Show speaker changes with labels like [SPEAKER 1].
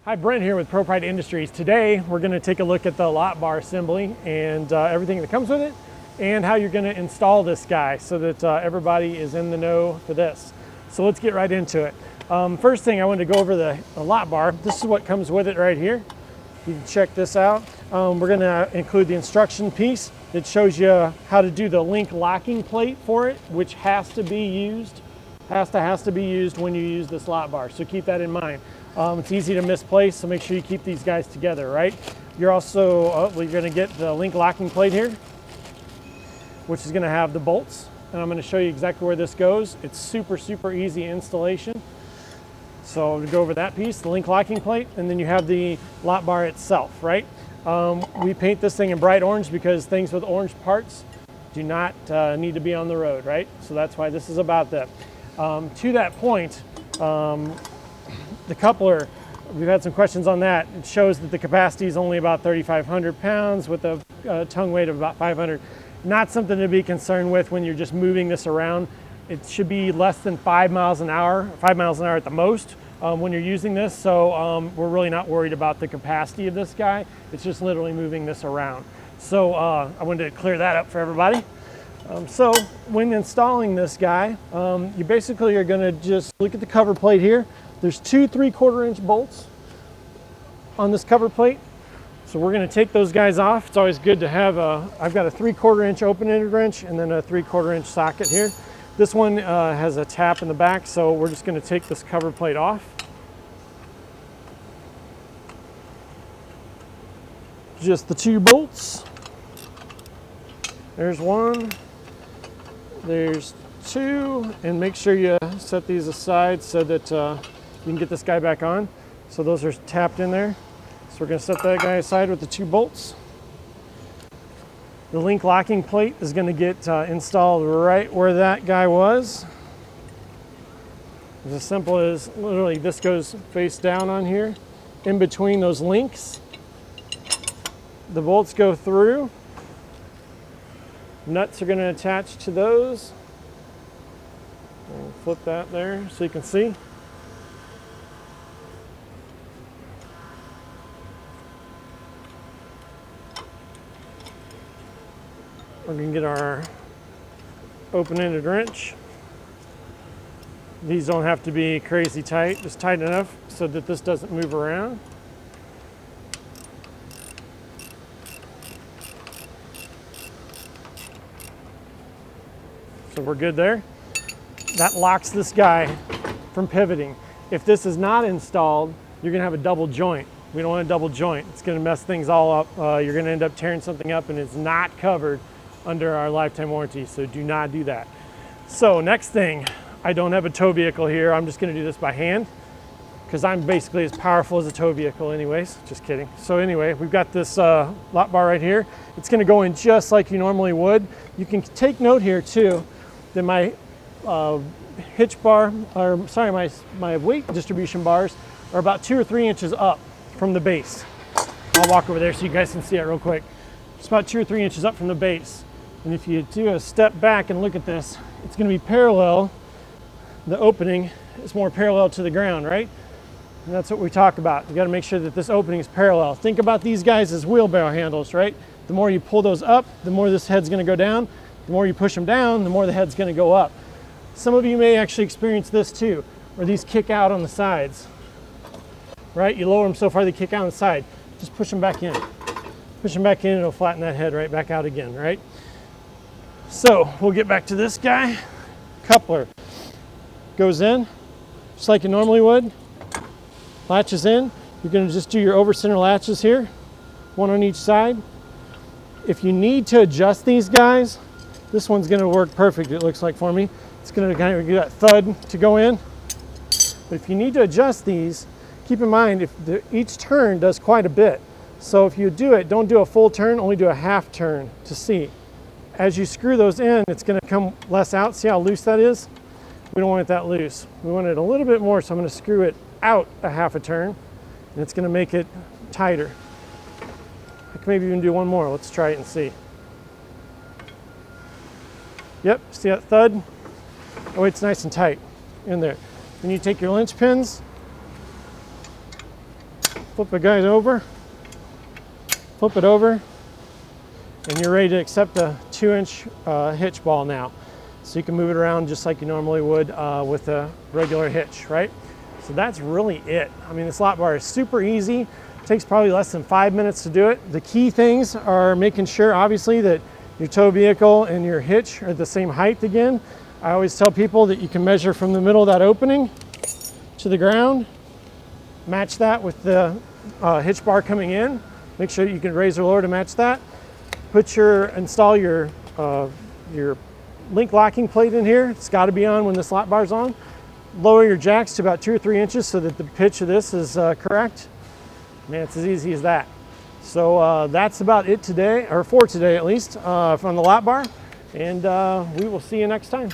[SPEAKER 1] Hi, Brent here with ProPride Industries. Today we're going to take a look at the lot bar assembly and everything that comes with it, and how you're going to install this guy so that everybody is in the know for this. So let's get right into it. First thing, I wanted to go over the lot bar. This is what comes with it right here. You can check this out. We're going to include the instruction piece that shows you how to do the link locking plate for it, which has to be used when you use this lot bar. So keep that in mind. It's easy to misplace, so make sure you keep these guys together, right? You're also, you're going to get the link locking plate here, which is going to have the bolts, and I'm going to show you exactly where this goes. It's super easy installation. So to go over that piece, the link locking plate, and then you have the lot bar itself, right? We paint this thing in bright orange because things with orange parts do not need to be on the road, right? So that's why this is about that. To that point, the coupler, we've had some questions on that. It shows that the capacity is only about 3,500 pounds with a tongue weight of about 500. Not something to be concerned with when you're just moving this around. It should be less than 5 miles an hour, 5 miles an hour at the most when you're using this. So we're really not worried about the capacity of this guy. It's just literally moving this around. So I wanted to clear that up for everybody. So when installing this guy, you basically are going to just look at the cover plate here. There's two 3/4 inch bolts on this cover plate. So we're going to take those guys off. It's always good to have I've got a 3/4 inch open-ended wrench and then a 3/4 inch socket here. This one has a tap in the back, so we're just going to take this cover plate off. Just the two bolts. There's one. There's two, and make sure you set these aside so that you can get this guy back on. So those are tapped in there. So we're going to set that guy aside with the two bolts. The link locking plate is going to get installed right where that guy was. It's as simple as literally this goes face down on here, in between those links. The bolts go through. Nuts are going to attach to those. We'll flip that there so you can see. We're going to get our open-ended wrench. These don't have to be crazy tight, just tight enough so that this doesn't move around. So we're good there. That locks this guy from pivoting. If this is not installed, you're gonna have a double joint. We don't want a double joint. It's gonna mess things all up. You're gonna end up tearing something up, and it's not covered under our lifetime warranty, so do not do that. So next thing, I don't have a tow vehicle here. I'm just gonna do this by hand because I'm basically as powerful as a tow vehicle anyways. Just kidding. So anyway, we've got this lot bar right here. It's gonna go in just like you normally would. You can take note here too that my hitch bar, or sorry, my weight distribution bars are about 2 or 3 inches up from the base. I'll walk over there so you guys can see it real quick. It's about 2 or 3 inches up from the base. And if you do a step back and look at this, it's going to be parallel. The opening is more parallel to the ground, right? And that's what we talk about. You got to make sure that this opening is parallel. Think about these guys as wheelbarrow handles, right? The more you pull those up, the more this head's going to go down. The more you push them down, the more the head's going to go up. Some of you may actually experience this too, where these kick out on the sides, right? You lower them so far they kick out on the side. Just push them back in. Push them back in, it'll flatten that head right back out again, right? So we'll get back to this guy. Coupler goes in, just like you normally would. Latches in. You're going to just do your over center latches here, one on each side. If you need to adjust these guys, this one's going to work perfect, it looks like for me. It's going to kind of get that thud to go in. But if you need to adjust these, keep in mind each turn does quite a bit. So if you do it, don't do a full turn, only do a half turn to see. As you screw those in, it's going to come less out. See how loose that is? We don't want it that loose. We want it a little bit more, so I'm going to screw it out a half a turn, and it's going to make it tighter. I can maybe even do one more. Let's try it and see. Yep, see that thud? Oh, it's nice and tight in there. Then you take your linch pins, Flip it guys over, flip it over, and you're ready to accept a 2-inch hitch ball now. So you can move it around just like you normally would with a regular hitch, right? So that's really it. I mean, this lot bar is super easy. It takes probably less than 5 minutes to do it. The key things are making sure, obviously, that your tow vehicle and your hitch are the same height again. I always tell people that you can measure from the middle of that opening to the ground, match that with the hitch bar coming in. Make sure that you can raise or lower to match that. Install your link locking plate in here. It's got to be on when this lot bar's on. Lower your jacks to about 2 or 3 inches so that the pitch of this is correct. Man, it's as easy as that. So that's about it today, or for today at least, from the lot bar. And we will see you next time.